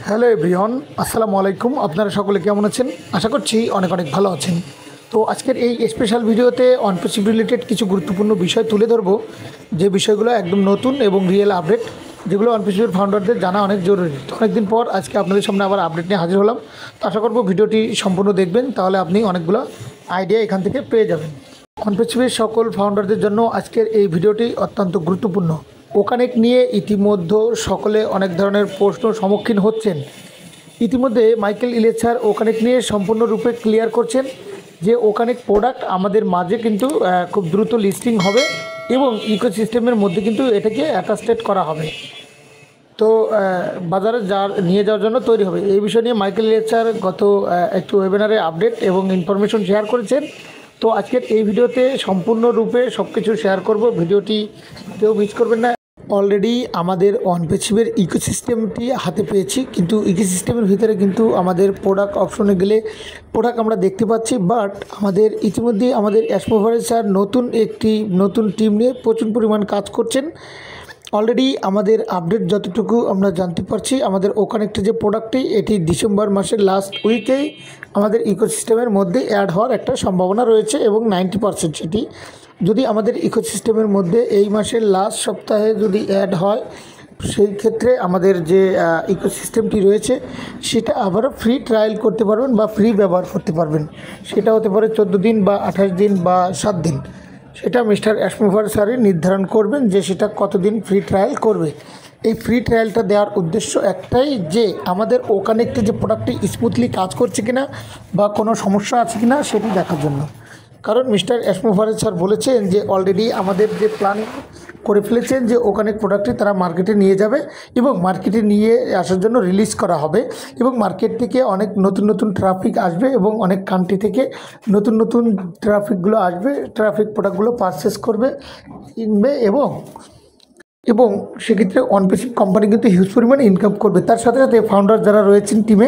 Hello everyone, আসসালামু আলাইকুম। আপনারা সকলে কেমন আছেন? আশা করছি অনেক অনেক ভালো আছেন। তো আজকের এই স্পেশাল ভিডিওতে অনপ্রেসিভ রিলেটেড কিছু গুরুত্বপূর্ণ বিষয় তুলে ধরবো, যে বিষয়গুলো একদম নতুন এবং রিয়েল আপডেট, যেগুলো অনপ্রেসিভের ফাউন্ডারদের জানা অনেক জরুরি। তো অনেকদিন পর আজকে আপনাদের সামনে আবার আপডেট নিয়ে হাজির হলাম। তো আশা করবো ভিডিওটি সম্পূর্ণ দেখবেন, তাহলে আপনি অনেকগুলো আইডিয়া এখান থেকে পেয়ে যাবেন। অনপ্রেসিভের সকল ফাউন্ডারদের জন্য আজকের এই ভিডিওটি অত্যন্ত গুরুত্বপূর্ণ। ওকানেক্ট নিয়ে ইতিমধ্যে সকলে অনেক ধরনের প্রশ্ন সম্মুখীন হচ্ছেন। ইতিমধ্যে মাইকেল ইলেচার ওকানেক্ট নিয়ে সম্পূর্ণরূপে ক্লিয়ার করছেন যে ওকানেক্ট প্রোডাক্ট আমাদের মাঝে কিন্তু খুব দ্রুত লিস্টিং হবে এবং ইকোসিস্টেমের মধ্যে কিন্তু এটাকে অ্যাটাস্টেড করা হবে। তো বাজারে নিয়ে যাওয়ার জন্য তৈরি হবে। এই বিষয় নিয়ে মাইকেল ইলেচার গত একটু ওয়েবিনারে আপডেট এবং ইনফরমেশন শেয়ার করেছেন। তো আজকের এই ভিডিওতে সম্পূর্ণরূপে সব কিছু শেয়ার করব, ভিডিওটি কেউ মিস করবেন না। অলরেডি আমাদের অনপ্রেসিভের ইকোসিস্টেমটি হাতে পেয়েছি, কিন্তু ইকোসিস্টেমের ভিতরে কিন্তু আমাদের প্রোডাক্ট অপশনে গেলে প্রোডাক্ট আমরা দেখতে পাচ্ছি, বাট আমাদের ইতিমধ্যে আমাদের অ্যাসমোভারে স্যার নতুন টিম নিয়ে প্রচুর পরিমাণ কাজ করছেন। অলরেডি আমাদের আপডেট যতটুকু আমরা জানতে পারছি, আমাদের ওকানেক্টের যে প্রোডাক্টটি এটি ডিসেম্বর মাসের লাস্ট উইকেই আমাদের ইকোসিস্টেমের মধ্যে অ্যাড হওয়ার একটা সম্ভাবনা রয়েছে এবং 90% সেটি যদি আমাদের ইকোসিস্টেমের মধ্যে এই মাসের লাস্ট সপ্তাহে যদি অ্যাড হয়, সেই ক্ষেত্রে আমাদের যে ইকোসিস্টেমটি রয়েছে সেটা আবারও ফ্রি ট্রায়াল করতে পারবেন বা ফ্রি ব্যবহার করতে পারবেন। সেটা হতে পারে 14 দিন বা 28 দিন বা 7 দিন। সেটা মিস্টার অ্যাসমোভার স্যারই নির্ধারণ করবেন যে সেটা কতদিন ফ্রি ট্রায়াল করবে। এই ফ্রি ট্রায়ালটা দেওয়ার উদ্দেশ্য একটাই, যে আমাদের ওকানেক্টে যে প্রোডাক্টটি স্মুথলি কাজ করছে কিনা বা কোনো সমস্যা আছে কিনা সেটি দেখার জন্য। কারণ মিস্টার অ্যাসমোভার স্যার বলেছেন যে অলরেডি আমাদের যে প্ল্যান করে ফেলেছেন যে ওকানেক্ট প্রোডাক্টটি তারা মার্কেটে নিয়ে যাবে এবং মার্কেটে নিয়ে আসার জন্য রিলিজ করা হবে এবং মার্কেট থেকে অনেক নতুন নতুন ট্রাফিক আসবে এবং অনেক কান্ট্রি থেকে নতুন নতুন ট্রাফিকগুলো আসবে, ট্রাফিক প্রোডাক্টগুলো পারচেস করবে, কিনবে এবং সেক্ষেত্রে অনপ্রেসিভ কোম্পানি কিন্তু হিউজ পরিমাণে ইনকাম করবে। তার সাথে সাথে ফাউন্ডার যারা রয়েছেন টিমে,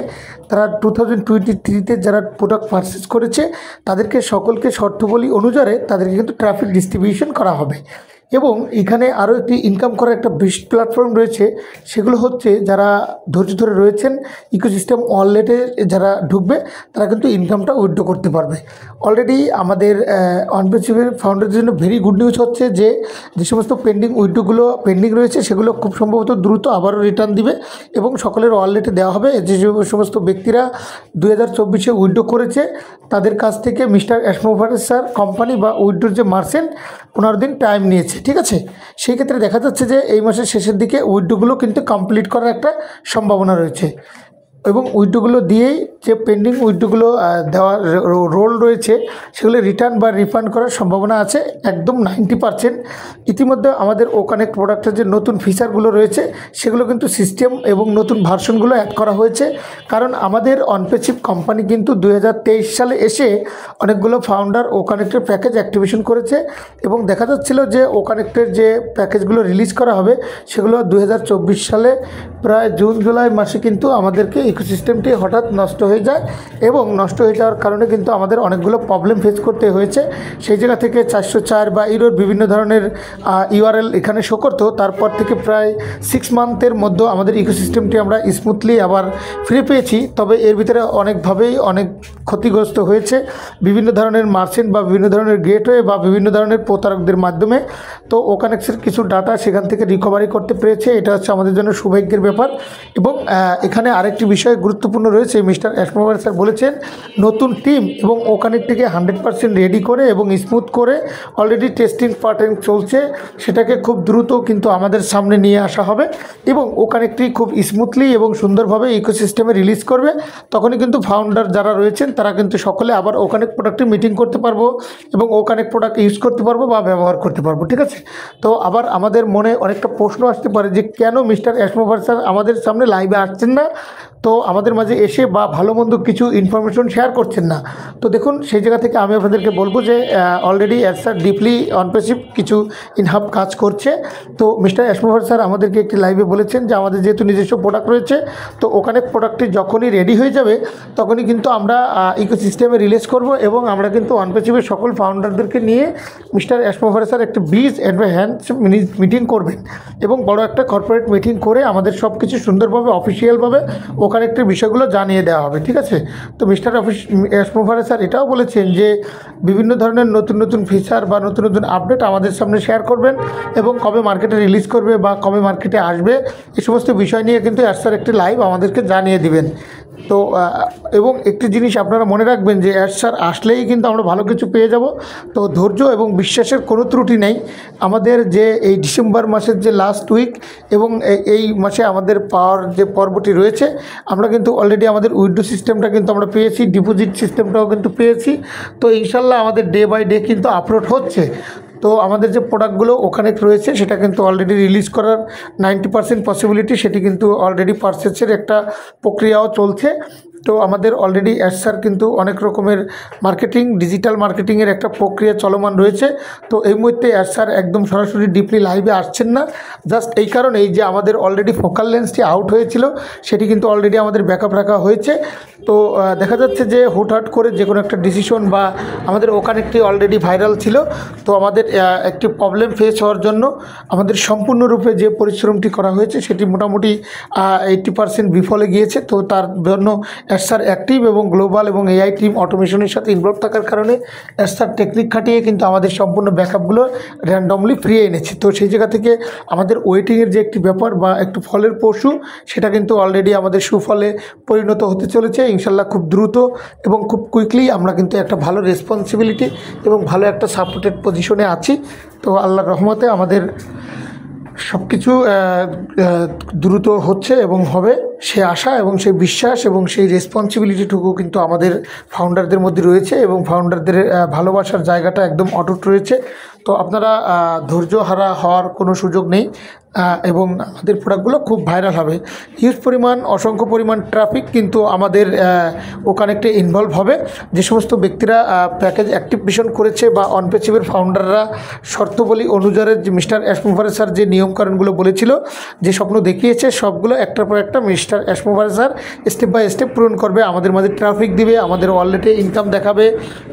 তারা 2023-তে যারা প্রোডাক্ট পারচেস করেছে তাদেরকে সকলকে শর্তাবলী অনুযায়ী তাদেরকে কিন্তু ট্রাফিক ডিস্ট্রিবিউশন করা হবে। এবং এখানে আরও একটি ইনকাম করার একটা বেস্ট প্ল্যাটফর্ম রয়েছে, সেগুলো হচ্ছে যারা ধৈর্য ধরে রয়েছেন ইকোসিস্টেম ওয়ালেটে যারা ঢুকবে তারা কিন্তু ইনকামটা উইথড্র করতে পারবে। অলরেডি আমাদের অনপ্রেসিভের ফাউন্ডারদের জন্য ভেরি গুড নিউজ হচ্ছে যে সমস্ত উইথড্রগুলো পেন্ডিং রয়েছে সেগুলো খুব সম্ভবত দ্রুত আবারও রিটার্ন দিবে এবং সকলের ওয়ালেটে দেওয়া হবে। যে সমস্ত ব্যক্তিরা 2024-এ উইথড্র করেছে তাদের কাছ থেকে মিস্টার অ্যাসমোভার স্যার কোম্পানি বা উইথড্রোর যে মার্চেন্ট 15 দিন টাইম নিয়েছে, ঠিক আছে। সেই ক্ষেত্রে দেখা যাচ্ছে যে এই মাসের শেষের দিকে উইথড্রোগুলো কিন্তু কমপ্লিট করার একটা সম্ভাবনা রয়েছে এবং উইথড্রোগুলো দিয়েই যে পেন্ডিং উইথড্রোগুলো দেওয়ার রোল রয়েছে সেগুলো রিটার্ন বা রিফান্ড করার সম্ভাবনা আছে একদম 90%। ইতিমধ্যে আমাদের ওকানেক্ট প্রোডাক্টের যে নতুন ফিচারগুলো রয়েছে সেগুলো কিন্তু সিস্টেম এবং নতুন ভার্সনগুলো অ্যাড করা হয়েছে। কারণ আমাদের অনপ্রেসিভ কোম্পানি কিন্তু 2023 সালে এসে অনেকগুলো ফাউন্ডার ওকানেক্টের প্যাকেজ অ্যাক্টিভেশন করেছে এবং দেখা যাচ্ছিল যে ওকানেক্টের যে প্যাকেজগুলো রিলিজ করা হবে সেগুলো 2024 সালে প্রায় জুন জুলাই মাসে কিন্তু আমাদেরকে ইকোসিস্টেমটি হঠাৎ নষ্ট হয়ে যায় এবং নষ্ট হয়ে যাওয়ার কারণে কিন্তু আমাদের অনেকগুলো প্রবলেম ফেস করতে হয়েছে। সেই জায়গা থেকে 404 বা ইউরোর বিভিন্ন ধরনের ইউআরএল এখানে শো করতো। তারপর থেকে প্রায় 6 মান্থের মধ্যে আমাদের ইকোসিস্টেমটি আমরা স্মুথলি আবার ফিরে পেয়েছি। তবে এর ভিতরে অনেকভাবেই অনেক ক্ষতিগ্রস্ত হয়েছে বিভিন্ন ধরনের মার্চেন্ট বা বিভিন্ন ধরনের গেটওয়ে বা বিভিন্ন ধরনের প্রতারকদের মাধ্যমে। তো ওকানেক্টের কিছু ডাটা সেখান থেকে রিকভারি করতে পেরেছে, এটা হচ্ছে আমাদের জন্য সৌভাগ্যের ব্যাপার। এবং এখানে আরেকটি বিষয় গুরুত্বপূর্ণ রয়েছে, মিস্টার অ্যাসমোভার স্যার বলেছেন নতুন টিম এবং ওকানেক্টটিকে 100% রেডি করে এবং স্মুথ করে অলরেডি টেস্টিং পার্টেন চলছে, সেটাকে খুব দ্রুত কিন্তু আমাদের সামনে নিয়ে আসা হবে এবং ওকানেক্টটি খুব স্মুথলি এবং সুন্দরভাবে ইকোসিস্টেমে রিলিজ করবে। তখনই কিন্তু ফাউন্ডার যারা রয়েছেন তারা কিন্তু সকলে আবার ওকানেক্ট প্রোডাক্টে মিটিং করতে পারবো এবং ওকানেক্ট প্রোডাক্ট ইউজ করতে পারবো বা ব্যবহার করতে পারবো, ঠিক আছে। তো আবার আমাদের মনে অনেকটা প্রশ্ন আসতে পারে যে কেন মিস্টার অ্যাসমোভার স্যার আমাদের সামনে লাইভে আসছেন না, তো আমাদের মাঝে এসে বা ভালো মন্দ কিছু ইনফরমেশন শেয়ার করছেন না। তো দেখুন সেই জায়গা থেকে আমি আপনাদেরকে বলবো যে অলরেডি স্যার ডিপলি অনপ্রেসিভ কিছু ইনহাব কাজ করছে। তো মিস্টার অ্যাশমোভার স্যার আমাদেরকে একটি লাইভে বলেছেন যে আমাদের যেহেতু নিজস্ব প্রোডাক্ট রয়েছে, তো ওখানে প্রোডাক্টটি যখনই রেডি হয়ে যাবে তখনই কিন্তু আমরা ইকোসিস্টেমে রিলিজ করব এবং আমরা কিন্তু অনপ্রেসিভের সকল ফাউন্ডারদেরকে নিয়ে মিস্টার অ্যাশমোভার স্যার একটা বিজ অ্যাডভান্স মিটিং করবেন এবং বড় একটা কর্পোরেট মিটিং করে আমাদের সব কিছু সুন্দরভাবে অফিসিয়ালভাবে ওখানে একটি বিষয়গুলো জানিয়ে দেওয়া হবে, ঠিক আছে। তো মিস্টার অ্যাশমোভার স্যার এটাও বলেছেন যে বিভিন্ন ধরনের নতুন নতুন ফিচার বা নতুন নতুন আপডেট আমাদের সামনে শেয়ার করবেন এবং কবে মার্কেটে রিলিজ করবে বা কবে মার্কেটে আসবে এই সমস্ত বিষয় নিয়ে কিন্তু স্যার একটি লাইভ আমাদেরকে জানিয়ে দিবেন। তো এবং একটি জিনিস আপনারা মনে রাখবেন যে স্যার আসলেই কিন্তু আমরা ভালো কিছু পেয়ে যাব। তো ধৈর্য এবং বিশ্বাসের কোনো ত্রুটি নেই। আমাদের যে এই ডিসেম্বর মাসের যে লাস্ট উইক এবং এই মাসে আমাদের পাওয়ার যে পর্বটি রয়েছে, আমরা কিন্তু অলরেডি আমাদের উইথড্র সিস্টেমটা কিন্তু আমরা পেয়েছি, ডিপোজিট সিস্টেমটাও কিন্তু পেয়েছি। তো ইনশাল্লাহ আমাদের ডে বাই ডে কিন্তু আপলোড হচ্ছে। তো আমাদের যে প্রোডাক্টগুলো ওখানে রয়েছে সেটা কিন্তু অলরেডি রিলিজ করার 90% পসিবিলিটি, সেটি কিন্তু অলরেডি পারচেসের একটা প্রক্রিয়াও চলছে। তো আমাদের অলরেডি স্যার কিন্তু অনেক রকমের মার্কেটিং, ডিজিটাল মার্কেটিংয়ের একটা প্রক্রিয়া চলমান রয়েছে। তো এই মুহূর্তে স্যার একদম সরাসরি ডিপলি লাইভে আসছেন না, জাস্ট এই কারণেই যে আমাদের অলরেডি ফোকাল লেন্সটি আউট হয়েছিল, সেটি কিন্তু অলরেডি আমাদের ব্যাকআপ রাখা হয়েছে। তো দেখা যাচ্ছে যে হুটহাট করে যে কোনো একটা ডিসিশন বা আমাদের ওখানে একটি অলরেডি ভাইরাল ছিল, তো আমাদের একটি প্রবলেম ফেস হওয়ার জন্য আমাদের সম্পূর্ণরূপে যে পরিশ্রমটি করা হয়েছে সেটি মোটামুটি 80% বিফলে গিয়েছে। তো তার জন্য স্যার অ্যাক্টিভ এবং গ্লোবাল এবং এআই টিম অটোমেশনের সাথে ইনভলভ থাকার কারণে স্যার টেকনিক খাটিয়ে কিন্তু আমাদের সম্পূর্ণ ব্যাকআপগুলো র্যান্ডমলি ফিরিয়ে এনেছে। তো সেই জায়গা থেকে আমাদের ওয়েটিংয়ের যে একটি ব্যাপার বা একটু ফলের পশু, সেটা কিন্তু অলরেডি আমাদের সুফলে পরিণত হতে চলেছে ইনশাল্লাহ খুব দ্রুত এবং খুব কুইকলি। আমরা কিন্তু একটা ভালো রেসপন্সিবিলিটি এবং ভালো একটা সাপোর্টেড পজিশনে আছি। তো আল্লাহর রহমতে আমাদের সব কিছু দ্রুত হচ্ছে এবং হবে, সে আশা এবং সেই বিশ্বাস এবং সেই রেসপন্সিবিলিটিটুকু কিন্তু আমাদের ফাউন্ডারদের মধ্যে রয়েছে এবং ফাউন্ডারদের ভালোবাসার জায়গাটা একদম অটুট রয়েছে। তো আপনারা ধৈর্য হারা হওয়ার কোনো সুযোগ নেই এবং আমাদের প্রোডাক্টগুলো খুব ভাইরাল হবে। হিউজ পরিমাণ, অসংখ্য পরিমাণ ট্রাফিক কিন্তু আমাদের ওখানে একটা ইনভলভ হবে। যে সমস্ত ব্যক্তিরা প্যাকেজ অ্যাক্টিভেশন করেছে বা অনপ্রেসিভের ফাউন্ডাররা শর্তাবলী অনুযায়ী যে মিস্টার অ্যাশমোভার স্যার যে নিয়মকানুনগুলো বলেছিল, যে স্বপ্ন দেখিয়েছে, সবগুলো একটার পর একটা মিস্টার অ্যাশমোভার স্যার স্টেপ বাই স্টেপ পূরণ করবে। আমাদের মাঝে ট্রাফিক দিবে, আমাদের ওয়ালেটে ইনকাম দেখাবে,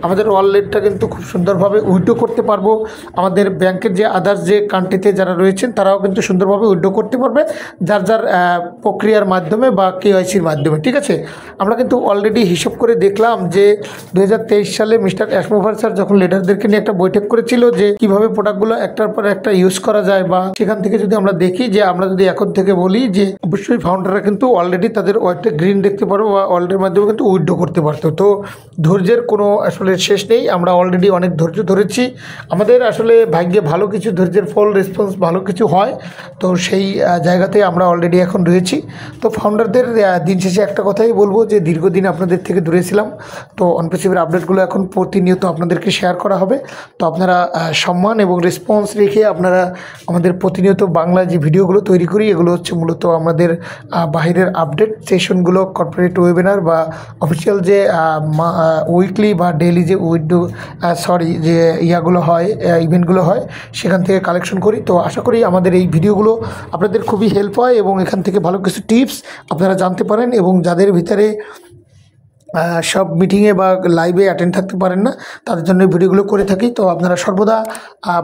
আমাদের ওয়ালেটটা কিন্তু খুব সুন্দরভাবে উইথড্র করতে পারবো। আমাদের ব্যাংকের যে আদার্স যে কান্ট্রিতে যারা রয়েছেন তারাও কিন্তু সুন্দরভাবে উইথড্র করতে পারবে যার যার প্রক্রিয়ার মাধ্যমে বা কেওয়াইসির মাধ্যমে, ঠিক আছে। আমরা কিন্তু অলরেডি হিসাব করে দেখলাম যে 2023 সালে মিস্টার অ্যাশমোভার স্যার যখন লিডারদেরকে নিয়ে একটা বৈঠক করেছিল যে কিভাবে প্রোডাক্টগুলো একটার পর একটা ইউজ করা যায়, বা সেখান থেকে যদি আমরা দেখি যে আমরা যদি এখন থেকে বলি যে অবশ্যই ফাউন্ডাররা কিন্তু অলরেডি তাদের ওয়ালেটে গ্রিন দেখতে পারবো বা ওয়ালেটের মাধ্যমে কিন্তু উইথড্র করতে পারতো। তো ধৈর্যের কোনো আসলে শেষ নেই, আমরা অলরেডি অনেক ধৈর্য ধরেছি। আমাদের আসলে ভাগ্যে ভালো কিছু ধৈর্যের ফল, রেসপন্স ভালো কিছু হয়। তো সেই জায়গাতে আমরা অলরেডি এখন রয়েছি। তো ফাউন্ডারদের দিন শেষে একটা কথাই বলবো যে দীর্ঘদিন আপনাদের থেকে দূরে ছিলাম। তো অনপ্রেসিভের আপডেটগুলো এখন প্রতিনিয়ত আপনাদেরকে শেয়ার করা হবে। তো আপনারা সম্মান এবং রেসপন্স রেখে আপনারা আমাদের প্রতিনিয়ত বাংলায় যে ভিডিওগুলো তৈরি করি, এগুলো হচ্ছে মূলত আমাদের বাহিরের আপডেট সেশনগুলো, কর্পোরেট ওয়েবিনার বা অফিসিয়াল যে উইকলি বা ডেইলি যে যে ইয়াগুলো হয়, ইভেন্টগুলো হয়, সেখান থেকে কালেকশন করি। তো আশা করি আমাদের এই ভিডিওগুলো আপনাদের খুবই হেল্প হয় এবং এখান থেকে ভালো কিছু টিপস আপনারা জানতে পারেন। এবং যাদের ভিতরে সব মিটিংয়ে বা লাইভে অ্যাটেন্ড থাকতে পারেন না, তাদের জন্য ভিডিওগুলো করে থাকি। তো আপনারা সর্বদা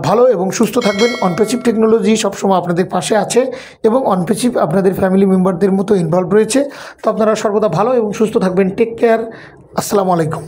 ভালো এবং সুস্থ থাকবেন। অনপ্রেসিভ টেকনোলজি সবসময় আপনাদের পাশে আছে এবং অনপ্রেসিভ আপনাদের ফ্যামিলি মেম্বারদের মতো ইনভলভ রয়েছে। তো আপনারা সর্বদা ভালো এবং সুস্থ থাকবেন। Take care. আসসালামু আলাইকুম।